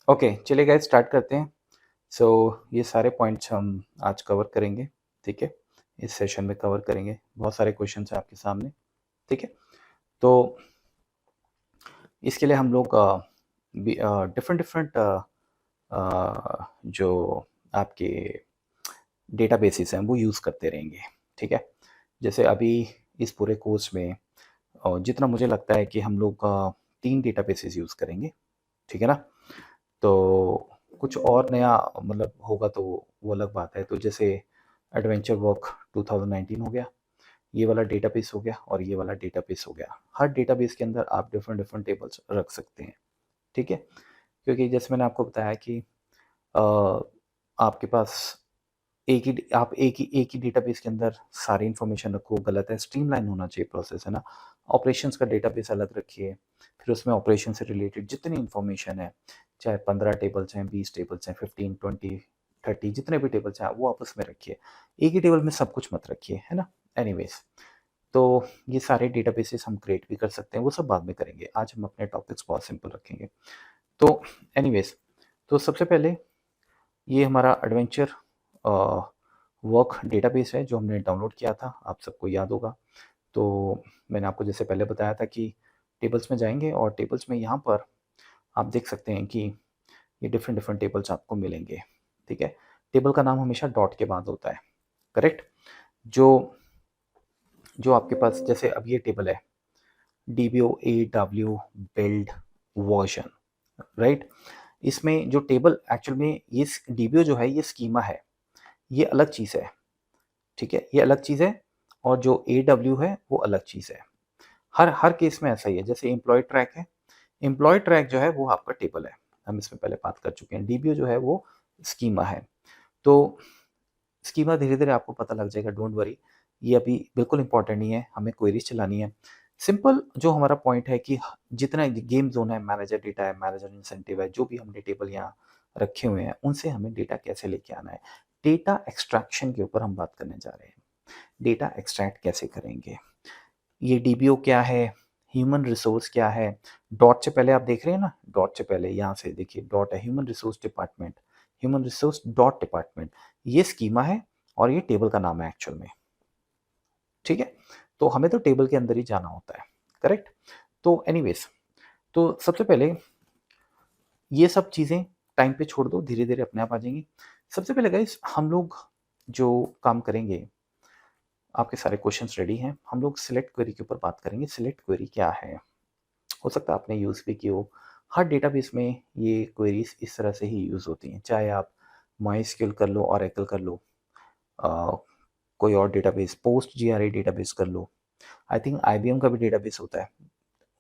Okay, चलिए guys start करते हैं। सो ये सारे पॉइंट्स हम आज कवर करेंगे, ठीक है? इस सेशन में कवर करेंगे। बहुत सारे क्वेश्चंस हैं आपके सामने, ठीक है? तो इसके लिए हम लोग डिफरेंट डिफरेंट जो आपके डेटाबेसेस हैं वो यूज़ करते रहेंगे, ठीक है? जैसे अभी इस पूरे कोर्स में जितना मुझे लगता है कि हम लोग 3 डेटाबेसेस यूज़ करेंगे, ठीक है ना? तो कुछ और नया मतलब होगा तो वो अलग बात है। तो जैसे एडवेंचर वर्क 2019 हो गया, ये वाला डेटाबेस हो गया और ये वाला डेटाबेस हो गया। हर डेटाबेस के अंदर आप डिफरेंट डिफरेंट टेबल्स रख सकते हैं, ठीक है? क्योंकि जैसे मैंने आपको बताया कि अ, आपके पास एक ही डेटाबेस के अंदर सारी इन्फॉर्मेशन रखो, गलत है। स्ट्रीमलाइन होना चाहिए प्रोसेस, है ना? ऑपरेशंस का डेटाबेस अलग रखिए, फिर उसमें ऑपरेशन से रिलेटेड जितनी इन्फॉर्मेशन है, चाहे 15 टेबल्स हैं, 20 टेबल्स हैं, 15, 20, 30 जितने भी टेबल्स हैं वो आपस में रखिए। एक ही टेबल में सब कुछ मत रखिए, है ना? एनीवेज, तो ये सारे डेटाबेसेस हम क्रिएट भी कर सकते हैं, वो सब बाद में करेंगे। आज हम अपने टॉपिक्स बहुत सिंपल रखेंगे। तो एनीवेज, तो सबसे पहले ये हमारा एडवेंचर वर्क डेटाबेस है जो हमने डाउनलोड किया था, आप सबको याद होगा। तो मैंने आपको जैसे पहले बताया था कि टेबल्स में जाएंगे और टेबल्स में यहाँ पर आप देख सकते हैं कि ये डिफरेंट डिफरेंट टेबल्स आपको मिलेंगे, ठीक है? टेबल का नाम हमेशा डॉट के बाद होता है, करेक्ट? जो जो आपके पास जैसे अब ये टेबल है, DBOAW बिल्ड वर्जन, राइट? इसमें जो टेबल एक्चुअल में ये DBO जो है ये स्कीमा है, ये अलग चीज़ है, ठीक है? ये अलग चीज़ है और जो AW है वो अलग चीज़ है। हर हर केस में ऐसा ही है। जैसे एम्प्लॉय ट्रैक है, एम्प्लॉय ट्रैक जो है वो आपका टेबल है, हम इसमें पहले बात कर चुके हैं। DBO जो है वो स्कीमा है। तो स्कीमा धीरे धीरे आपको पता लग जाएगा, डोंट वरी। ये अभी बिल्कुल इंपॉर्टेंट नहीं है, हमें क्वेरीज चलानी है। सिंपल जो हमारा पॉइंट है कि जितना गेम जोन है, मैनेजर डेटा है, मैनेजर इंसेंटिव है, जो भी हमने टेबल यहाँ रखे हुए हैं उनसे हमें डेटा कैसे लेके आना है। डेटा एक्सट्रैक्शन के ऊपर हम बात करने जा रहे हैं। डेटा एक्सट्रैक्ट कैसे करेंगे, ये डीबीओ क्या है, ह्यूमन रिसोर्स क्या है। डॉट से पहले आप देख रहे हैं ना, डॉट से पहले यहाँ से देखिए डॉट है, human resource department, human resource dot department, ये स्कीमा है और ये टेबल का नाम है एक्चुअल में, ठीक है? तो हमें तो टेबल के अंदर ही जाना होता है, करेक्ट? तो एनीवेज, तो सबसे पहले ये सब चीज़ें टाइम पे छोड़ दो, धीरे धीरे अपने आप आ जाएंगी। सबसे पहले गाइस हम लोग जो काम करेंगे, आपके सारे क्वेश्चंस रेडी हैं, हम लोग सिलेक्ट क्वेरी के ऊपर बात करेंगे। सिलेक्ट क्वेरी क्या है, हो सकता है आपने यूज़ भी की हो। हर डेटाबेस में ये क्वेरीज इस तरह से ही यूज़ होती हैं, चाहे आप माइस्क्यूएल कर लो, ऑरेकल कर लो, अ, कोई और डेटाबेस, पोस्ट GRA डेटाबेस कर लो। आई थिंक IBM का भी डेटाबेस होता है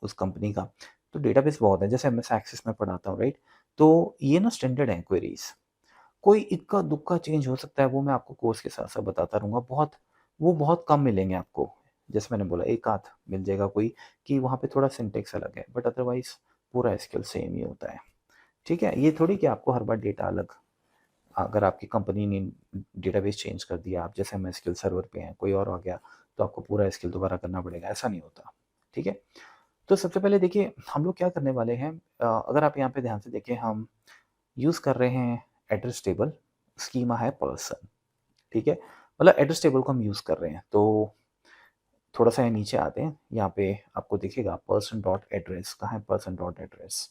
उस कंपनी का। तो डेटाबेस बहुत है, जैसे MS एक्सेस में पढ़ाता हूँ, राइट? तो ये ना स्टैंडर्ड है क्वेरीज। कोई इक्का दुक्का चेंज हो सकता है, वो मैं आपको कोर्स के साथ साथ बताता रहूँगा। वो बहुत कम मिलेंगे आपको। जैसे मैंने बोला एक आध मिल जाएगा कोई कि वहाँ पे थोड़ा सिंटेक्स अलग है, बट अदरवाइज पूरा स्किल सेम ही होता है, ठीक है? ये थोड़ी कि आपको हर बार डेटा अलग, अगर आपकी कंपनी ने डेटाबेस चेंज कर दिया, आप जैसे MySQL सर्वर पे हैं, कोई और आ गया तो आपको पूरा स्किल दोबारा करना पड़ेगा, ऐसा नहीं होता, ठीक है? तो सबसे पहले देखिए हम लोग क्या करने वाले हैं। अगर आप यहाँ पे ध्यान से देखें, हम यूज़ कर रहे हैं एड्रेस टेबल, स्कीमा है पर्सन, ठीक है? मतलब एड्रेस टेबल को हम यूज़ कर रहे हैं। तो थोड़ा सा यहाँ नीचे आते हैं, यहाँ पे आपको दिखेगा पर्सन डॉट एड्रेस। कहाँ है person dot address?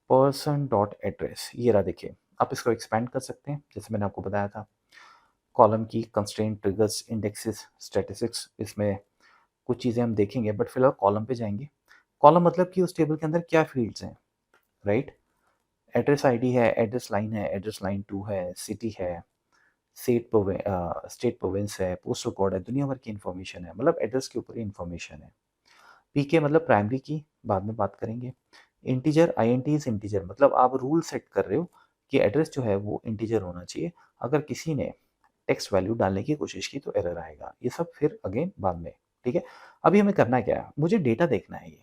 Person dot address ये रहा, देखिए। आप इसको एक्सपेंड कर सकते हैं, जैसे मैंने आपको बताया था। कॉलम की कंस्ट्रेंट, ट्रिगर्स, इंडेक्सेस, स्टैटिस्टिक्स, इसमें कुछ चीज़ें हम देखेंगे, बट फिलहाल कॉलम पे जाएंगे। कॉलम मतलब कि उस टेबल के अंदर क्या फील्ड्स हैं, राइट? एड्रेस आईडी है, एड्रेस लाइन है, एड्रेस लाइन 2 है, सिटी है, स्टेट प्रोविंस है, पोस्टल कोड है, दुनिया भर की इन्फॉर्मेशन है। मतलब एड्रेस के ऊपर ही इन्फॉर्मेशन है। पीके मतलब प्राइमरी की, बाद में बात करेंगे। इंटीजर, INT इज इंटीजर, मतलब आप रूल सेट कर रहे हो कि एड्रेस जो है वो इंटीजर होना चाहिए। अगर किसी ने टेक्स्ट वैल्यू डालने की कोशिश की तो एरर आएगा। ये सब फिर अगेन बाद में, ठीक है? अभी हमें करना क्या है, मुझे डेटा देखना है। ये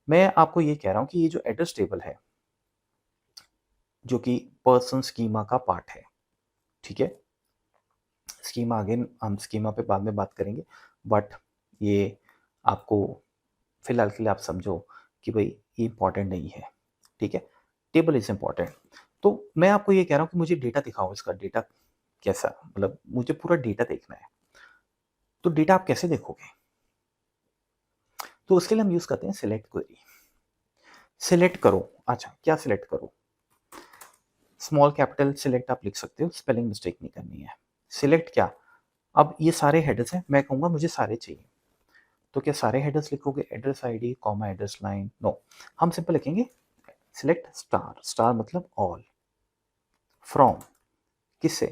मैं आपको ये कह रहा हूँ कि ये जो एड्रेस टेबल है, जो कि पर्सन स्कीमा का पार्ट है, ठीक है? स्कीमा अगेन हम स्कीमा पे बाद में बात करेंगे, बट ये आपको फिलहाल के लिए आप समझो कि भाई ये इंपॉर्टेंट नहीं है, ठीक है? Table is important. तो मैं आपको ये कह रहा हूँ कि मुझे डेटा दिखाओ, इसका डेटा कैसा, मतलब मुझे पूरा डेटा देखना है। तो डेटा आप कैसे देखोगे? तो उसके लिए हम यूज करते हैं सिलेक्ट क्वेरी। सिलेक्ट करो, अच्छा क्या सिलेक्ट करो? स्मॉल कैपिटल सिलेक्ट आप लिख सकते हो, स्पेलिंग मिस्टेक नहीं करनी है। सिलेक्ट क्या? अब ये सारे हेडर्स हैं, मैं कहूंगा मुझे सारे चाहिए। तो क्या सारे हेडर्स लिखोगे? Address ID comma address line? No, हम सिंपल लिखेंगे सिलेक्ट स्टार। स्टार मतलब ऑल, फ्रॉम, किससे?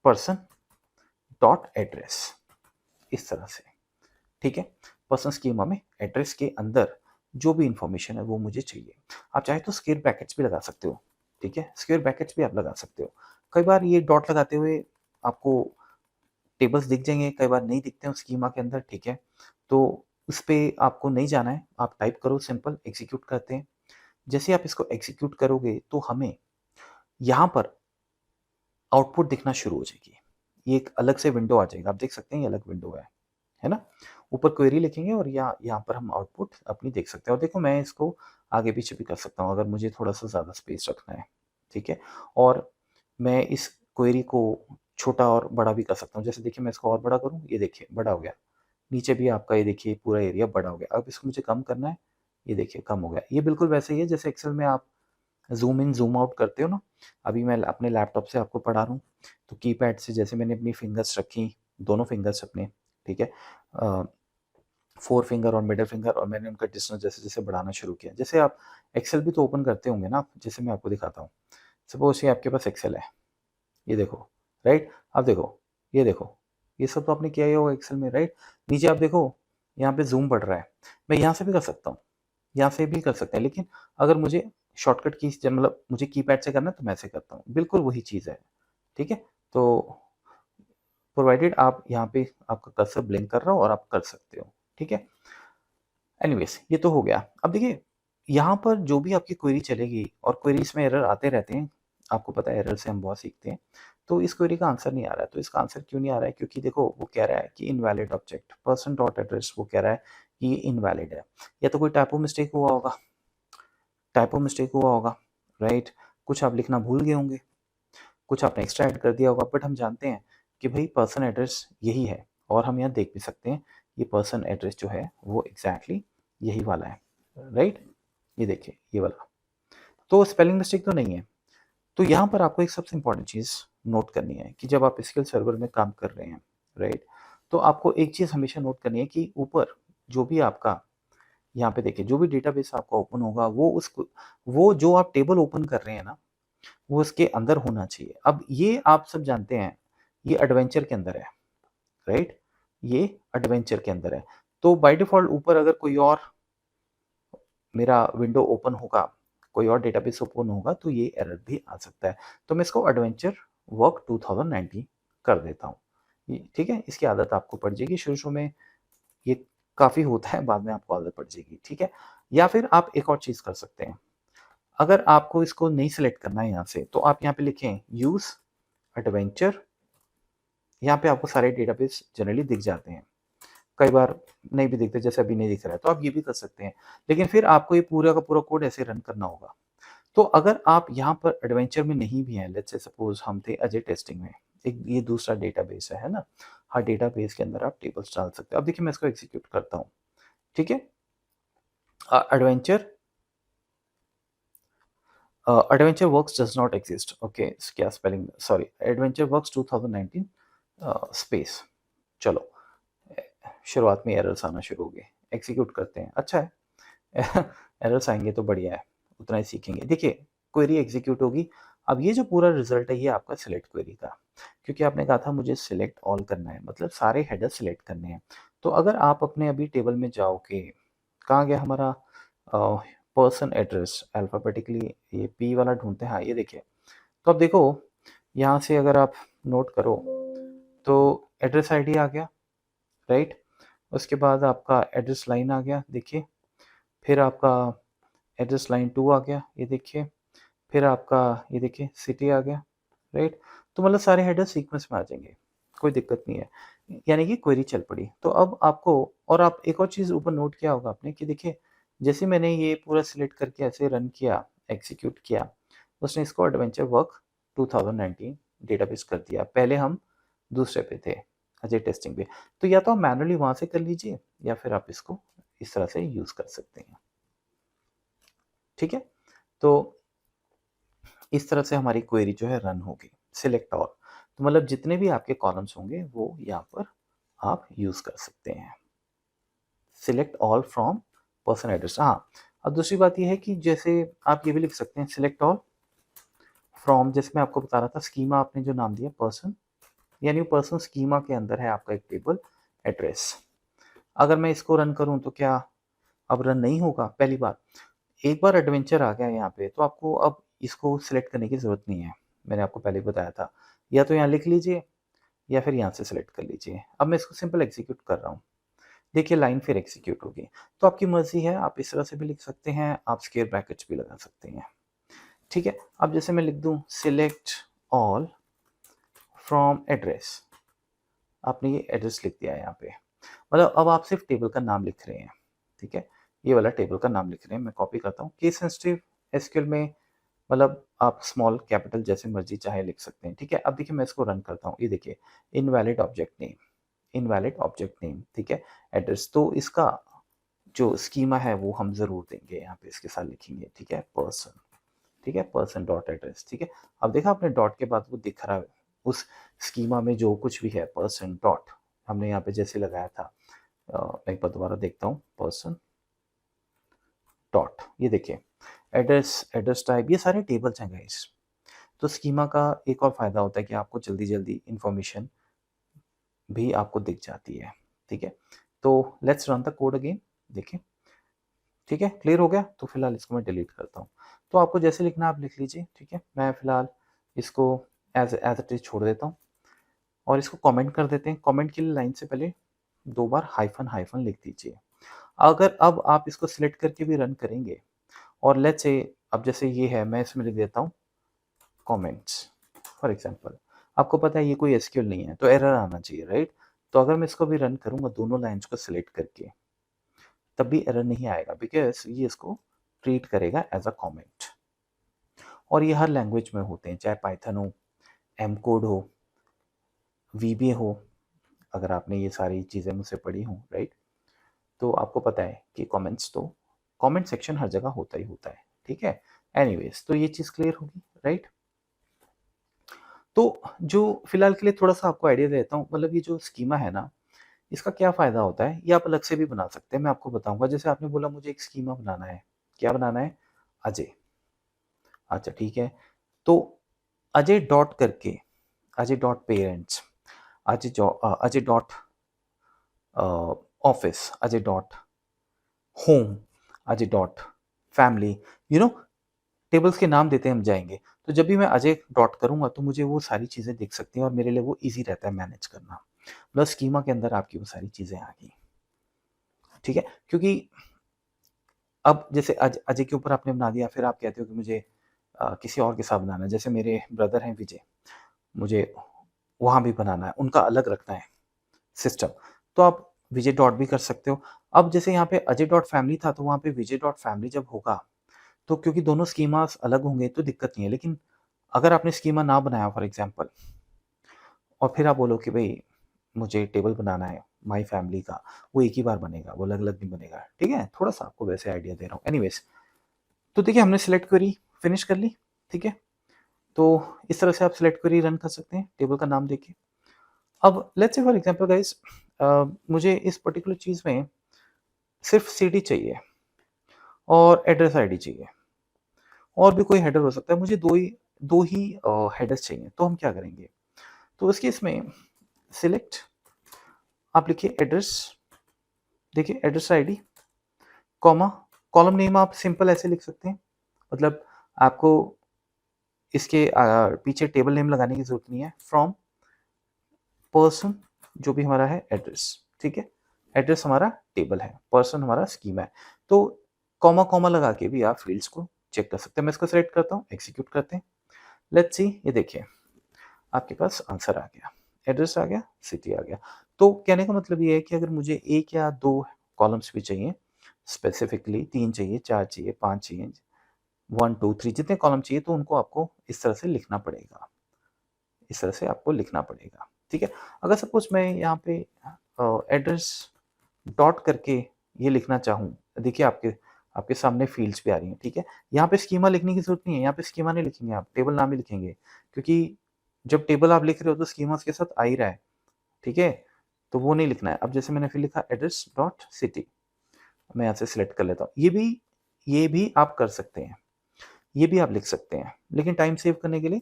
पर्सन डॉट एड्रेस, इस तरह से। ठीक है, पर्सन स्कीमा में एड्रेस के अंदर जो भी इंफॉर्मेशन है वो मुझे चाहिए। आप चाहे तो स्क्वायर ब्रैकेट्स भी लगा सकते हो। ठीक है, स्क्वायर ब्रैकेट्स भी आप लगा सकते हो। कई बार ये डॉट लगाते हुए आपको टेबल्स दिख जाएंगे, कई बार नहीं दिखते हैं स्कीमा के अंदर। ठीक है, तो उस पर आपको नहीं जाना है, आप टाइप करो, सिंपल एग्जीक्यूट करते हैं। जैसे आप इसको एग्जीक्यूट करोगे तो हमें यहाँ पर आउटपुट दिखना शुरू हो जाएगी। ये एक अलग से विंडो आ जाएगा, आप देख सकते हैं ये अलग विंडो है ना। ऊपर क्वेरी लिखेंगे और यहाँ पर हम आउटपुट अपनी देख सकते हैं। और देखो मैं इसको आगे पीछे भी कर सकता हूँ अगर मुझे थोड़ा सा ज़्यादा स्पेस रखना है। ठीक है, और मैं इस क्वेरी को छोटा और बड़ा भी कर सकता हूँ। जैसे देखिए मैं इसको और बड़ा करूँ, ये देखिए बड़ा हो गया। नीचे भी आपका ये देखिए पूरा एरिया बड़ा हो गया। अब इसको मुझे कम करना है, ये देखिए कम हो गया। ये बिल्कुल वैसे ही है जैसे एक्सेल में आप ज़ूम इन ज़ूम आउट करते हो ना। अभी मैं अपने लैपटॉप से आपको पढ़ा रहा हूँ, तो कीपैड से जैसे मैंने अपनी फिंगर्स रखी, दोनों फिंगर्स अपने, ठीक है, फोर फिंगर और मिडल फिंगर, और मैंने उनका डिस्टेंस जैसे जैसे बढ़ाना शुरू किया। जैसे आप एक्सेल भी तो ओपन करते होंगे ना, जैसे मैं आपको दिखाता हूँ। सपोज ये आपके पास एक्सेल है, ये देखो, राइट। अब देखो, ये देखो, ये सब तो आपने किया ही होगा एक्सेल में, राइट। नीचे आप देखो, यहाँ पे जूम बढ़ रहा है, मैं यहाँ से भी कर सकता हूँ, यहाँ से भी कर सकते हैं। लेकिन अगर मुझे शॉर्टकट की मतलब मुझे कीपैड से करना है तो मैं ऐसे करता हूँ, बिल्कुल वही चीज़ है। ठीक है, तो प्रोवाइडेड आप यहाँ पे आपका कर्सर ब्लिंक कर रहा हो और आप कर सकते हो। ठीक है, एनीवेज ये तो हो गया। अब देखिए यहाँ पर जो भी आपकी क्वेरी चलेगी, और क्वेरीज में एरर आते रहते हैं, आपको पता है एरर से हम बहुत सीखते हैं। तो इस क्वेरी का आंसर नहीं आ रहा है, तो इसका आंसर क्यों नहीं आ रहा है? क्योंकि देखो वो कह रहा है कि invalid object person dot address, वो कह रहा है कि ये इनवैलिड है। या तो कोई टाइपो मिस्टेक हुआ होगा, टाइपो मिस्टेक हुआ होगा, राइट। कुछ आप लिखना भूल गए होंगे, कुछ आपने एक्स्ट्रा ऐड कर दिया होगा। बट हम जानते हैं कि भाई पर्सन एड्रेस यही है, और हम यहाँ देख भी सकते हैं ये पर्सन एड्रेस जो है वो एग्जैक्टली यही वाला है, राइट। ये देखिए ये वाला, तो स्पेलिंग मिस्टेक तो नहीं है। तो यहाँ पर आपको एक सबसे इंपॉर्टेंट चीज़ नोट करनी है कि जब आप स्किल सर्वर में काम कर रहे हैं, राइट, तो आपको एक चीज़ हमेशा नोट करनी है कि ऊपर जो भी आपका, यहाँ पे देखिए जो भी डेटाबेस आपका ओपन होगा वो जो आप टेबल ओपन कर रहे हैं ना, वो उसके अंदर होना चाहिए। अब ये आप सब जानते हैं, ये एडवेंचर के अंदर है, राइट, ये एडवेंचर के अंदर है। तो बाय डिफॉल्ट ऊपर अगर कोई और मेरा विंडो ओपन होगा, कोई और डेटाबेस ओपन होगा, तो ये एरर भी आ सकता है। तो मैं इसको एडवेंचर वर्क 2019 कर देता हूँ। ठीक है, इसकी आदत आपको पड़ जाएगी। शुरू शुरू में ये काफ़ी होता है, बाद में आपको आदत पड़ जाएगी। ठीक है, या फिर आप एक और चीज़ कर सकते हैं। अगर आपको इसको नहीं सिलेक्ट करना है यहाँ से, तो आप यहाँ पे लिखें यूज एडवेंचर। यहाँ पे आपको सारे डेटाबेस जनरली दिख जाते हैं, कई बार नहीं भी दिखते, जैसे अभी नहीं दिख रहा है, तो आप ये भी कर सकते हैं। लेकिन फिर आपको ये पूरा का पूरा कोड ऐसे रन करना होगा। तो अगर आप यहाँ पर एडवेंचर में नहीं भी हैं, लेट्स से सपोज हम थे अजय टेस्टिंग में, एक ये दूसरा डेटाबेस है ना, हर डेटाबेस के अंदर आप टेबल्स डाल सकते हो। अब देखिए मैं इसको एग्जीक्यूट करता हूँ। ठीक है, adventure adventure works does not exist. Okay, क्या spelling, sorry, adventure works 2019 space. चलो, शुरुआत में एरर्स आना शुरू हो गए, एग्जीक्यूट करते हैं। अच्छा है एरर्स आएंगे तो बढ़िया है, उतना ही सीखेंगे। देखिए क्वेरी एग्जीक्यूट होगी। अब ये जो पूरा रिजल्ट है ये आपका सिलेक्ट क्वेरी का, क्योंकि आपने कहा था मुझे सिलेक्ट ऑल करना है, मतलब सारे हेडर सिलेक्ट करने हैं। तो अगर आप अपने अभी टेबल में जाओगे, कहाँ गया हमारा पर्सन एड्रेस, अल्फ़ाबेटिकली ये पी वाला ढूंढते हैं, हाँ ये देखिए। तो अब देखो यहाँ से अगर आप नोट करो तो एड्रेस आईडी आ गया, राइट। उसके बाद आपका एड्रेस लाइन आ गया, देखिए। फिर आपका एड्रेस लाइन 2 आ गया, ये देखिए। फिर आपका ये देखिए सिटी आ गया, राइट। तो मतलब सारे हेडर सीक्वेंस में आ जाएंगे, कोई दिक्कत नहीं है। यानी कि क्वेरी चल पड़ी। तो अब आपको, और आप एक और चीज़ ऊपर नोट किया होगा आपने कि देखिए जैसे मैंने ये पूरा सिलेक्ट करके ऐसे रन किया, एग्जीक्यूट किया, उसने इसको एडवेंचर वर्क 2019 डेटाबेस कर दिया। पहले हम दूसरे पे थे, अजय टेस्टिंग पे। तो या तो आप मैनुअली वहाँ से कर लीजिए या फिर आप इसको इस तरह से यूज़ कर सकते हैं। ठीक है? तो इस तरह से हमारी क्वेरी जो है रन होगी। सिलेक्ट ऑल, तो मतलब जितने भी आपके कॉलम्स होंगे वो यहाँ पर आप यूज़ कर सकते हैं। Select all from person address. हाँ, अब दूसरी बात ये है कि जैसे आप ये भी लिख सकते हैं सिलेक्ट ऑल फ्रॉम, जैसे मैं आपको बता रहा था स्कीमा आपने जो नाम दिया पर्सन, यानी पर्सन स्कीमा के अंदर है आपका एक टेबल एड्रेस। अगर मैं इसको रन करूं तो क्या अब रन नहीं होगा? पहली बात, एक बार एडवेंचर आ गया यहाँ पे तो आपको अब इसको सिलेक्ट करने की ज़रूरत नहीं है। मैंने आपको पहले बताया था, या तो यहाँ लिख लीजिए या फिर यहाँ से सिलेक्ट कर लीजिए। अब मैं इसको सिंपल एग्जीक्यूट कर रहा हूँ, देखिए लाइन फिर एग्जीक्यूट होगी। तो आपकी मर्जी है, आप इस तरह से भी लिख सकते हैं, आप स्क्वायर ब्रैकेट्स भी लगा सकते हैं। ठीक है, अब जैसे मैं लिख दूँ सिलेक्ट ऑल फ्रॉम एड्रेस, आपने ये एड्रेस लिख दिया है यहाँ पे, मतलब अब आप सिर्फ टेबल का नाम लिख रहे हैं। ठीक है, ये वाला टेबल का नाम लिख रहे हैं। मैं कॉपी करता हूँ। केस सेंसिटिव एसक्यूएल में मतलब आप स्मॉल कैपिटल जैसे मर्जी चाहे लिख सकते हैं। ठीक है, अब देखिए मैं इसको रन करता हूँ, ये देखिए invalid object name, invalid object name. ठीक है, एड्रेस तो इसका जो स्कीमा है वो हम जरूर देंगे, यहाँ पे इसके साथ लिखेंगे। ठीक है, पर्सन, ठीक है, पर्सन डॉट एड्रेस। ठीक है, अब देखा आपने डॉट के बाद वो दिख रहा है उस स्कीमा में जो कुछ भी है, पर्सन डॉट हमने यहाँ पे जैसे लगाया था। मैं एक बार दोबारा देखता हूँ, पर्सन डॉट, ये देखिए एड्रेस, एड्रेस टाइप, ये सारे टेबल्स हैं गाइस। तो स्कीमा का एक और फायदा होता है कि आपको जल्दी जल्दी इंफॉर्मेशन भी आपको दिख जाती है। ठीक है, तो let's run the code again, देखिए। ठीक है, क्लियर हो गया? तो फिलहाल इसको मैं डिलीट करता हूँ। तो आपको जैसे लिखना है आप लिख लीजिए। ठीक है, मैं फिलहाल इसको एज इट इज छोड़ देता हूँ और इसको कमेंट कर देते हैं। कमेंट के लिए लाइन से पहले 2 बार हाइफन हाइफन लिख दीजिए। अगर अब आप इसको सिलेक्ट करके भी रन करेंगे और लेट्स से अब जैसे ये है, मैं इसमें लिख देता हूँ कमेंट्स फॉर एग्जांपल। आपको पता है ये कोई एसक्यूएल नहीं है तो एरर आना चाहिए, राइट? तो अगर मैं इसको भी रन करूंगा दोनों लाइंस को सिलेक्ट करके, तब भी एरर नहीं आएगा, बिकॉज ये इसको ट्रीट करेगा एज अ कमेंट। और ये हर लैंग्वेज में होते हैं, चाहे पाइथन हो, एम कोड हो, वीबीए हो। अगर आपने ये सारी चीज़ें मुझसे पढ़ी हों, राइट, तो आपको पता है कि कमेंट्स तो कमेंट सेक्शन हर जगह होता ही होता है। ठीक है, एनीवेज, तो ये चीज़ क्लियर होगी, राइट? तो जो फिलहाल के लिए थोड़ा सा आपको आइडिया देता हूँ, मतलब ये जो स्कीमा है ना, इसका क्या फ़ायदा होता है, ये आप अलग से भी बना सकते हैं, मैं आपको बताऊंगा। जैसे आपने बोला मुझे एक स्कीमा बनाना है, क्या बनाना है? अजय। अच्छा ठीक है, तो अजय डॉट करके, Ajay dot parents, Ajay dot office, Ajay dot home, Ajay dot family, you know, tables के नाम देते हम जाएंगे। तो जब भी मैं अजय डॉट करूंगा तो मुझे वो सारी चीज़ें दिख सकती हैं और मेरे लिए वो इजी रहता है मैनेज करना। प्लस स्कीमा के अंदर आपकी वो सारी चीज़ें आ गई। ठीक है, क्योंकि अब जैसे अजय के ऊपर आपने बना दिया, फिर आप कहते हो कि मुझे किसी और के साथ बनाना है। जैसे मेरे ब्रदर हैं विजय, मुझे वहाँ भी बनाना है, उनका अलग रखना है सिस्टम, तो आप विजय डॉट भी कर सकते हो। अब जैसे यहाँ पे अजय डॉट फैमिली था तो वहाँ पे विजय डॉट फैमिली जब होगा तो क्योंकि दोनों स्कीमास अलग होंगे तो दिक्कत नहीं है। लेकिन अगर आपने स्कीमा ना बनाया फॉर एग्जांपल और फिर आप बोलो कि भाई मुझे टेबल बनाना है माई फैमिली का, वो एक ही बार बनेगा, वो अलग अलग नहीं बनेगा। ठीक है, थोड़ा सा आपको वैसे आइडिया दे रहा हूँ। एनीवेज, तो देखिए हमने सिलेक्ट क्वेरी फिनिश कर ली। ठीक है, तो इस तरह से आप सिलेक्ट क्वेरी रन कर सकते हैं टेबल का नाम देके। अब let's say for example guys, मुझे इस पर्टिकुलर चीज़ में सिर्फ सीडी चाहिए और एड्रेस आईडी चाहिए, और भी कोई हेडर हो सकता है, मुझे दो ही हेडर्स चाहिए। तो हम क्या करेंगे? तो इस केस में सिलेक्ट, आप लिखिए एड्रेस, देखिए address ID, comma, column name आप सिंपल ऐसे लिख सकते हैं, मतलब आपको इसके पीछे टेबल नेम लगाने की जरूरत नहीं है। फ्रॉम पर्सन, जो भी हमारा है एड्रेस। ठीक है, एड्रेस हमारा टेबल है, पर्सन हमारा स्कीमा है। तो कॉमा कॉमा लगा के भी आप फील्ड्स को चेक कर सकते हैं। मैं इसको सेलेक्ट करता हूँ, एग्जीक्यूट करते हैं। लेट्स सी, ये देखिए आपके पास आंसर आ गया, एड्रेस आ गया, सिटी आ गया। तो कहने का मतलब ये है कि अगर मुझे एक या दो कॉलम्स भी चाहिए स्पेसिफिकली 3 चाहिए, 4 चाहिए, 5 चाहिए, 1 2 3 जितने कॉलम चाहिए, तो उनको आपको इस तरह से लिखना पड़ेगा, इस तरह से आपको लिखना पड़ेगा, ठीक है। अगर सपोज मैं यहाँ पे एड्रेस डॉट करके ये लिखना चाहूँ, देखिए आपके आपके सामने फील्ड्स भी आ रही हैं, ठीक है। यहाँ पे स्कीमा लिखने की जरूरत नहीं है, यहाँ पे स्कीमा नहीं लिखेंगे, आप टेबल नाम ही लिखेंगे, क्योंकि जब टेबल आप लिख रहे हो तो स्कीमा उसके साथ आ ही रहा है, ठीक है। तो वो नहीं लिखना है। अब जैसे मैंने फिर लिखा एड्रेस डॉट सिटी, मैं यहाँ से सिलेक्ट कर लेता हूँ। ये भी आप कर सकते हैं, ये भी आप लिख सकते हैं, लेकिन टाइम सेव करने के लिए,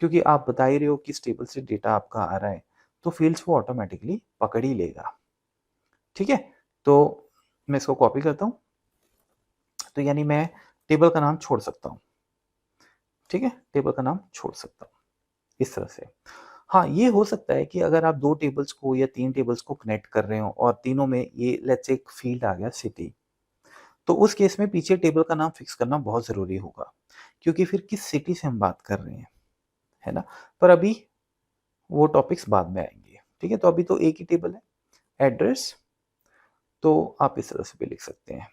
क्योंकि आप बता ही रहे हो किस टेबल से डेटा आपका आ रहा है, तो फील्ड्स वो ऑटोमेटिकली पकड़ ही लेगा, ठीक है। तो मैं इसको कॉपी करता हूँ, तो यानी मैं टेबल का नाम छोड़ सकता हूँ, ठीक है, टेबल का नाम छोड़ सकता हूँ इस तरह से। हाँ, ये हो सकता है कि अगर आप 2 टेबल्स को या 3 टेबल्स को कनेक्ट कर रहे हो और तीनों में ये लेट्स से एक फील्ड आ गया सिटी, तो उस केस में पीछे टेबल का नाम फिक्स करना बहुत ज़रूरी होगा, क्योंकि फिर किस सिटी से हम बात कर रहे हैं, है ना? पर अभी वो टॉपिक्स बाद में आएँगे, ठीक है? तो अभी तो एक ही टेबल है, एड्रेस, तो आप इस तरह से भी लिख सकते हैं,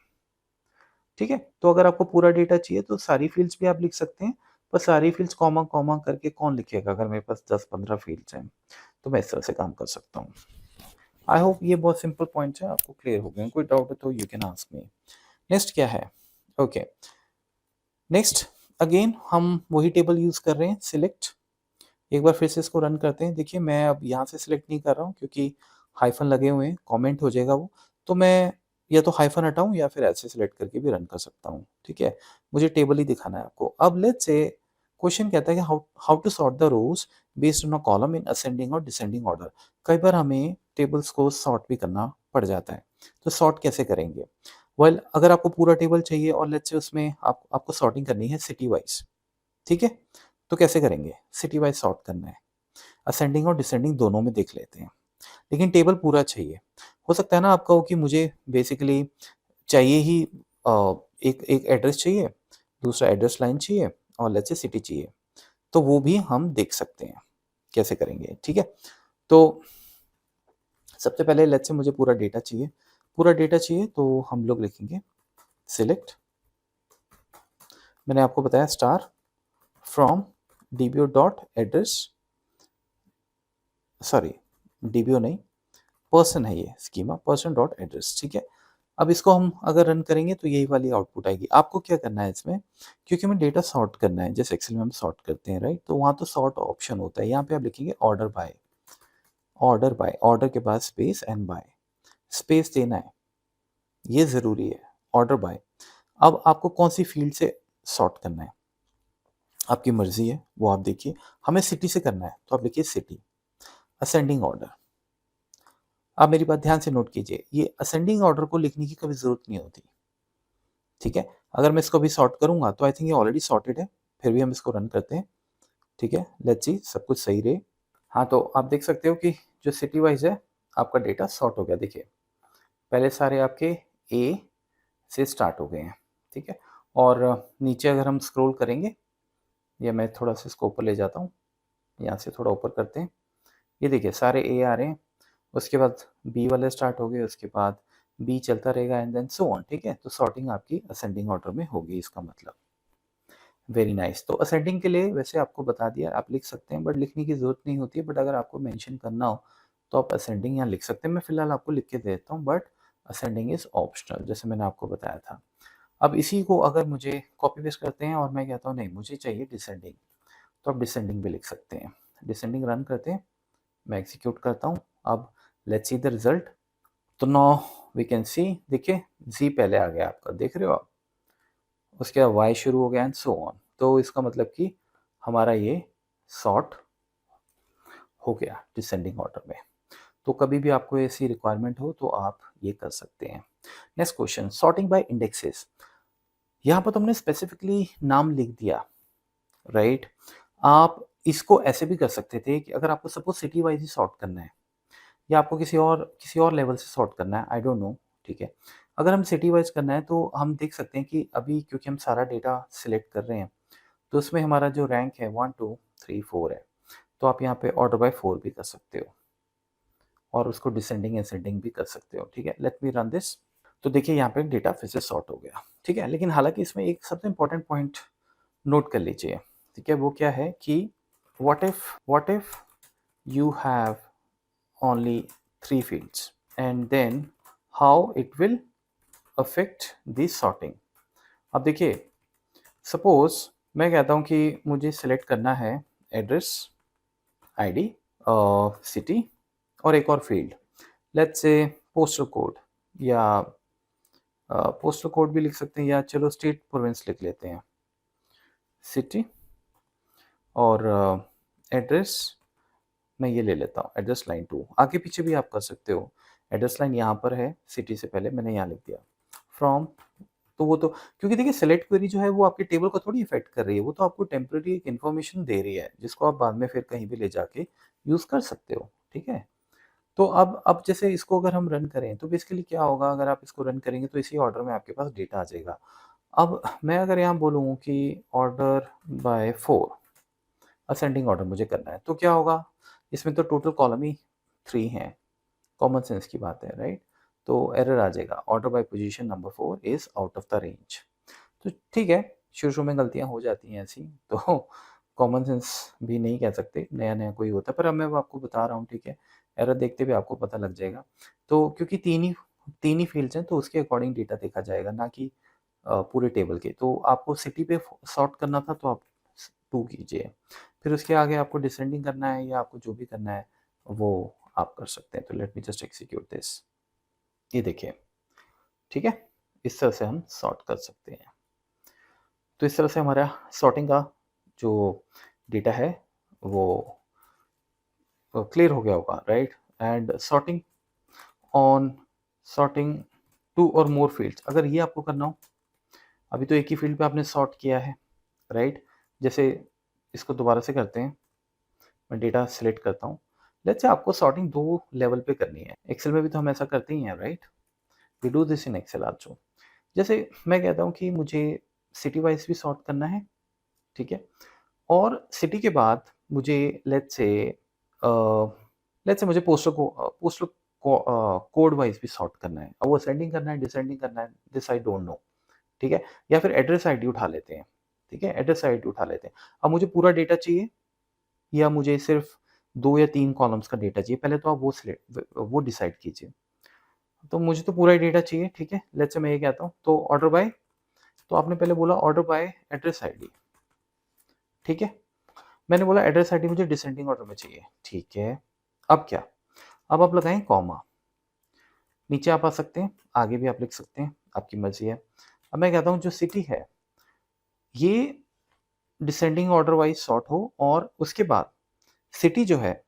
ठीक है? तो अगर आपको पूरा डेटा चाहिए तो सारी फील्ड्स भी आप लिख सकते हैं, पर सारी फील्ड्स कॉमा-कॉमा करके कौन लिखेगा अगर मेरे पास 10-15 फील्ड्स हैं, तो मैं इस तरह से काम कर सकता हूँ। आई होप ये बहुत सिंपल पॉइंट्स हैं, आपको क्लियर हो गए हैं। कोई डाउट है तो you can ask me. Next क्या है? ओके, नेक्स्ट अगेन हम वही टेबल यूज़ कर रहे हैं, सिलेक्ट। एक बार फिर से इसको रन करते हैं। देखिए मैं अब यहाँ से सिलेक्ट नहीं कर रहा हूँ क्योंकि हाइफ़न लगे हुए हैं, कमेंट हो जाएगा वो। तो मैं या तो हाइफ़न हटाऊँ या फिर ऐसे सिलेक्ट करके भी रन कर सकता हूँ, ठीक है? मुझे टेबल ही दिखाना है आपको। अब लेट्स से क्वेश्चन कहता है कि how how to sort the rows based on a column in ascending और डिसेंडिंग ऑर्डर। कई बार हमें टेबल्स को सॉर्ट भी करना पड़ जाता है। तो सॉर्ट कैसे करेंगे? वेल अगर आपको पूरा टेबल चाहिए और लेट्स से उसमें आपको सॉर्टिंग करनी है सिटी वाइज़, ठीक है? तो कैसे करेंगे? सिटी वाइज़ सॉर्ट करना है। असेंडिंग और डिसेंडिंग दोनों में देख लेते हैं, लेकिन टेबल पूरा चाहिए। हो सकता है ना आप कहो कि मुझे बेसिकली चाहिए ही एक एक एड्रेस चाहिए, दूसरा एड्रेस लाइन चाहिए और लेट्स से सिटी चाहिए, तो वो भी हम देख सकते हैं, कैसे करेंगे, ठीक है? तो सबसे पहले लेट्स से मुझे पूरा डेटा चाहिए तो हम लोग लिखेंगे सिलेक्ट, मैंने आपको बताया star from DBO dot address, sorry DBO नहीं, पर्सन है ये स्कीमा, पर्सन डॉट एड्रेस, ठीक है। अब इसको हम अगर रन करेंगे तो यही वाली आउटपुट आएगी। आपको क्या करना है इसमें, क्योंकि हमें डेटा सॉर्ट करना है, जैसे एक्सेल में हम सॉर्ट करते हैं राइट, तो वहाँ तो सॉर्ट ऑप्शन होता है। यहाँ पे आप लिखेंगे ऑर्डर बाय, ऑर्डर के बाद स्पेस एंड बाय, स्पेस देना है, ये ज़रूरी है, ऑर्डर बाय। अब आपको कौन सी फील्ड से सॉर्ट करना है, आपकी मर्जी है, वो आप देखिए। हमें सिटी से करना है तो आप लिखिए सिटी, असेंडिंग ऑर्डर। आप मेरी बात ध्यान से नोट कीजिए, ये असेंडिंग ऑर्डर को लिखने की कभी ज़रूरत नहीं होती, ठीक है। अगर मैं इसको अभी सॉर्ट करूंगा तो आई थिंक ये ऑलरेडी सॉर्टेड है, फिर भी हम इसको रन करते हैं, ठीक है। लेट्स सी सब कुछ सही रहे। हाँ, तो आप देख सकते हो कि जो सिटी वाइज है आपका डेटा सॉर्ट हो गया। देखिए पहले सारे आपके ए से स्टार्ट हो गए हैं, ठीक है। और नीचे अगर हम स्क्रॉल करेंगे, या मैं थोड़ा सा इसको ऊपर ले जाता हूँ, यहाँ से थोड़ा ऊपर करते हैं, ये देखिए सारे ए आ रहे हैं, उसके बाद बी वाले स्टार्ट हो गए, उसके बाद बी चलता रहेगा एंड देन सो ऑन, ठीक है। तो सॉर्टिंग आपकी असेंडिंग ऑर्डर में होगी, इसका मतलब। Very nice. तो असेंडिंग के लिए वैसे आपको बता दिया, आप लिख सकते हैं, बट लिखने की ज़रूरत नहीं होती है। बट अगर आपको मेंशन करना हो तो आप असेंडिंग यहाँ लिख सकते हैं। मैं फिलहाल आपको लिख के देता हूँ, बट असेंडिंग इज़ ऑप्शनल, जैसे मैंने आपको बताया था। अब इसी को अगर मुझे कॉपी पेस्ट करते हैं और मैं कहता हूँ नहीं मुझे चाहिए डिसेंडिंग, तो आप डिसेंडिंग भी लिख सकते हैं। डिसेंडिंग रन करते हैं, मैं एग्जीक्यूट करता हूँ। अब लेट्स सी द रिजल्ट। तो नाउ वी कैन सी, देखिए जी पहले आ गया आपका, देख रहे हो आप, उसके बाद वाई शुरू हो गया एंड सो ऑन। तो इसका मतलब कि हमारा ये सॉर्ट हो गया डिसेंडिंग ऑर्डर में। तो कभी भी आपको ऐसी रिक्वायरमेंट हो तो आप ये कर सकते हैं। Next question, sorting by indexes. यहाँ पर तुमने स्पेसिफिकली नाम लिख दिया, राइट। आप इसको ऐसे भी कर सकते थे कि अगर आपको सपोज सिटी वाइज ही सॉर्ट करना है, या आपको किसी और लेवल से सॉर्ट करना है, आई डोंट नो, ठीक है। अगर हम सिटी वाइज करना है तो हम देख सकते हैं कि अभी क्योंकि हम सारा डेटा सिलेक्ट कर रहे हैं, तो उसमें हमारा जो रैंक है 1 2 3 4 है, तो आप यहाँ पे ऑर्डर बाय 4 भी कर सकते हो और उसको डिसेंडिंग एसेंडिंग भी कर सकते हो, ठीक है। Let me run this. तो देखिए यहाँ पे डेटा फिर से सॉर्ट हो गया, ठीक है। लेकिन हालांकि इसमें एक सबसे इम्पोर्टेंट पॉइंट नोट कर लीजिए, ठीक है। वो क्या है कि what if you have only 3 fields and then how it will affect the sorting। अब देखिए, सपोज मैं कहता हूँ कि मुझे सिलेक्ट करना है एड्रेस, आईडी, सिटी और एक और field, let's say postal code, या पोस्टल कोड भी लिख सकते हैं, या चलो स्टेट प्रोविंस लिख लेते हैं, सिटी और एड्रेस मैं ये ले लेता हूँ, एड्रेस लाइन 2। आगे पीछे भी आप कर सकते हो, एड्रेस लाइन यहाँ पर है, सिटी से पहले मैंने यहाँ लिख दिया, फ्रॉम। तो वो तो क्योंकि देखिए सेलेक्ट क्वेरी जो है वो आपके टेबल को थोड़ी इफेक्ट कर रही है, वो तो आपको टेम्परेरी एक इन्फॉर्मेशन दे रही है जिसको आप बाद में फिर कहीं भी ले जाके यूज़ कर सकते हो, ठीक है। तो अब जैसे इसको अगर हम रन करें तो बेसिकली क्या होगा, अगर आप इसको रन करेंगे तो इसी ऑर्डर में आपके पास डेटा आ जाएगा। अब मैं अगर यहाँ बोलूँ कि ऑर्डर बाय 4, असेंडिंग ऑर्डर मुझे करना है, तो क्या होगा, इसमें तो टोटल कॉलम ही 3 हैं, कॉमन सेंस की बात है, राइट। तो एरर आ जाएगा, order by position number 4 is out of the range. तो ठीक है, शुरू शुरू में गलतियां हो जाती हैं ऐसी, तो कॉमन सेंस भी नहीं कह सकते, नया नया कोई होता है, पर अब मैं आपको बता रहा हूँ, ठीक है। एरर देखते हुए आपको पता लग जाएगा। तो क्योंकि तीन ही फील्ड्स हैं तो उसके अकॉर्डिंग डेटा देखा जाएगा, ना कि पूरे टेबल के। तो आपको सिटी पे सॉर्ट करना था तो आप 2 कीजिए, फिर उसके आगे आपको डिसेंडिंग करना है या आपको जो भी करना है वो आप कर सकते हैं। तो let me just execute this, ये देखिए, ठीक है। इस तरह से हम सॉर्ट कर सकते हैं। तो इस तरह से हमारा सॉर्टिंग का जो डेटा है वो क्लियर हो गया होगा, राइट। एंड सॉर्टिंग 2 और मोर फील्ड्स, अगर ये आपको करना हो, अभी तो एक ही फील्ड पे आपने सॉर्ट किया है, राइट। जैसे इसको दोबारा से करते हैं, मैं डेटा सिलेक्ट करता हूँ, लेट्स से आपको सॉर्टिंग 2 लेवल पे करनी है। एक्सेल में भी तो हम ऐसा करते ही हैं, right. We do this in Excel also. जैसे मैं कहता हूँ कि मुझे सिटी वाइज भी सॉर्ट करना है, ठीक है। और सिटी के बाद मुझे लेट्स से मुझे पोस्टल कोड वाइज भी सॉर्ट करना है। अब वो असेंडिंग करना है, डिसेंडिंग करना है, दिस आई डोंट नो, ठीक है। या फिर एड्रेस आईडी उठा लेते हैं, ठीक है, एड्रेस आईडी उठा लेते हैं। अब मुझे पूरा डेटा चाहिए या मुझे सिर्फ 2 या 3 कॉलम्स का डेटा चाहिए, पहले तो आप वो डिसाइड कीजिए। तो मुझे तो पूरा ही डेटा चाहिए, ठीक है। लेट्स से मैं ये कहता हूँ, तो ऑर्डर बाय, तो आपने पहले बोला ऑर्डर बाय एड्रेस आईडी, ठीक है। मैंने बोला एड्रेस आईडी मुझे डिसेंडिंग ऑर्डर में चाहिए, ठीक है। अब क्या, अब आप लगाएं कॉमा, नीचे आप आ सकते हैं, आगे भी आप लिख सकते हैं, आपकी मर्जी है। अब मैं कहता हूँ जो सिटी है ये डिसेंडिंग ऑर्डर वाइज सॉर्ट हो, और उसके बाद सिटी जो है